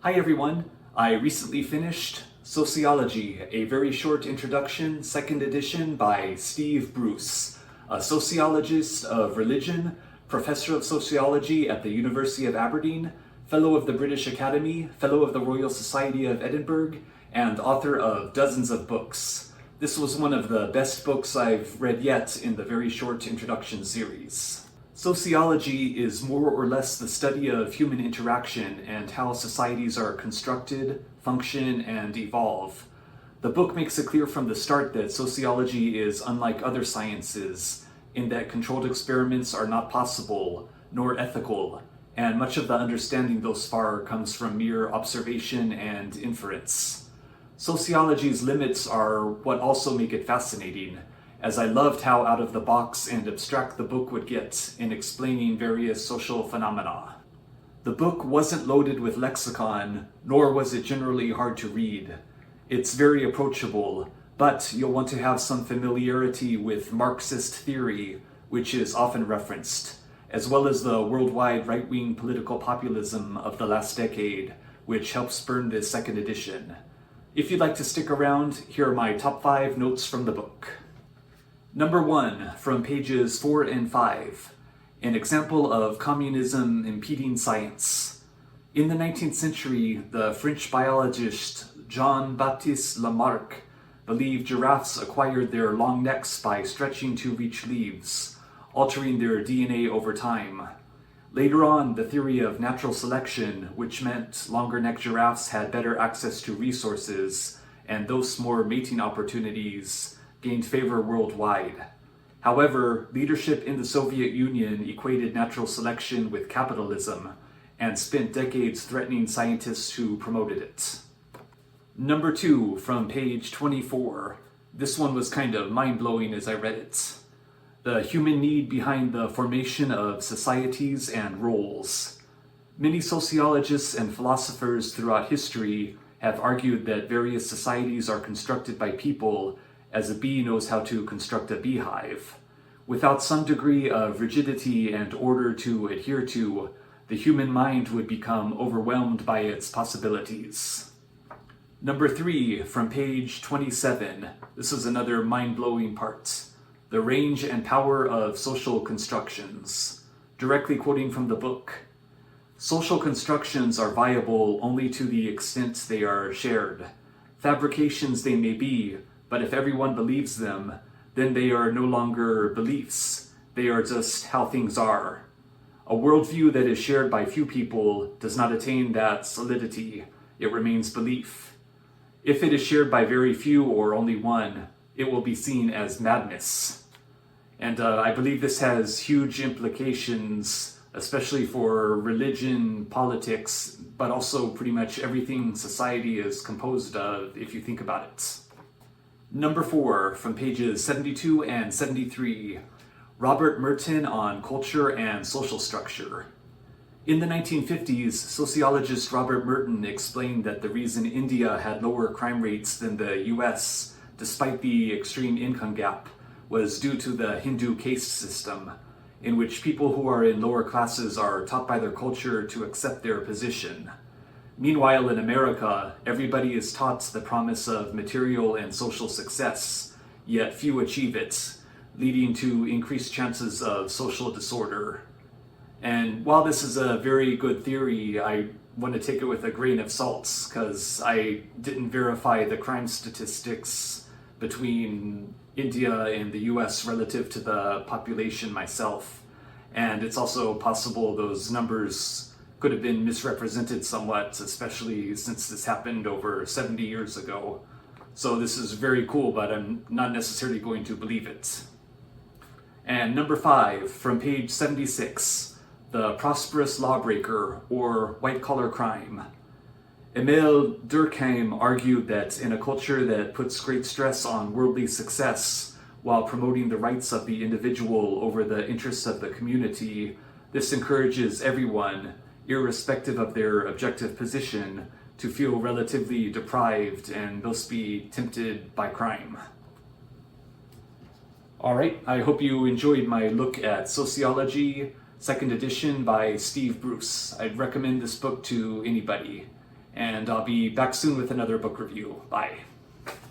Hi everyone, I recently finished Sociology, a very short introduction, second edition by Steve Bruce, a sociologist of religion, professor of sociology at the University of Aberdeen, fellow of the British Academy, fellow of the Royal Society of Edinburgh, and author of dozens of books. This was one of the best books I've read yet in the very short introduction series. Sociology is more or less the study of human interaction and how societies are constructed, function, and evolve. The book makes it clear from the start that sociology is unlike other sciences, in that controlled experiments are not possible, nor ethical, and much of the understanding thus far comes from mere observation and inference. Sociology's limits are what also make it fascinating, as I loved how out of the box and abstract the book would get in explaining various social phenomena. The book wasn't loaded with lexicon, nor was it generally hard to read. It's very approachable, but you'll want to have some familiarity with Marxist theory, which is often referenced, as well as the worldwide right-wing political populism of the last decade, which helps spurn this second edition. If you'd like to stick around, here are my top 5 notes from the book. Number 1, from pages 4 and 5, an example of communism impeding science. In the 19th century, the French biologist Jean-Baptiste Lamarck believed giraffes acquired their long necks by stretching to reach leaves, altering their DNA over time. Later on, the theory of natural selection, which meant longer-necked giraffes had better access to resources and thus more mating opportunities, gained favor worldwide. However, leadership in the Soviet Union equated natural selection with capitalism and spent decades threatening scientists who promoted it. Number 2, from page 24. This one was kind of mind-blowing as I read it. The human need behind the formation of societies and roles. Many sociologists and philosophers throughout history have argued that various societies are constructed by people as a bee knows how to construct a beehive. Without some degree of rigidity and order to adhere to, the human mind would become overwhelmed by its possibilities. Number 3, from page 27. This is another mind-blowing part. The range and power of social constructions. Directly quoting from the book. Social constructions are viable only to the extent they are shared. Fabrications they may be, but if everyone believes them, then they are no longer beliefs. They are just how things are. A worldview that is shared by few people does not attain that solidity. It remains belief. If it is shared by very few or only one, it will be seen as madness. And I believe this has huge implications, especially for religion, politics, but also pretty much everything society is composed of, if you think about it. Number 4, from pages 72 and 73, Robert Merton on culture and social structure. In the 1950s, sociologist Robert Merton explained that the reason India had lower crime rates than the US, despite the extreme income gap, was due to the Hindu caste system, in which people who are in lower classes are taught by their culture to accept their position. Meanwhile, in America, everybody is taught the promise of material and social success, yet few achieve it, leading to increased chances of social disorder. And while this is a very good theory, I want to take it with a grain of salt, because I didn't verify the crime statistics between India and the US relative to the population myself. And it's also possible those numbers could have been misrepresented somewhat, especially since this happened over 70 years ago. So this is very cool, but I'm not necessarily going to believe it. And number 5, from page 76, the Prosperous lawbreaker, or white-collar crime. Emile Durkheim argued that in a culture that puts great stress on worldly success while promoting the rights of the individual over the interests of the community, this encourages everyone, irrespective of their objective position, to feel relatively deprived and thus be tempted by crime. Alright, I hope you enjoyed my look at Sociology, second edition by Steve Bruce. I'd recommend this book to anybody. and I'll be back soon with another book review. Bye.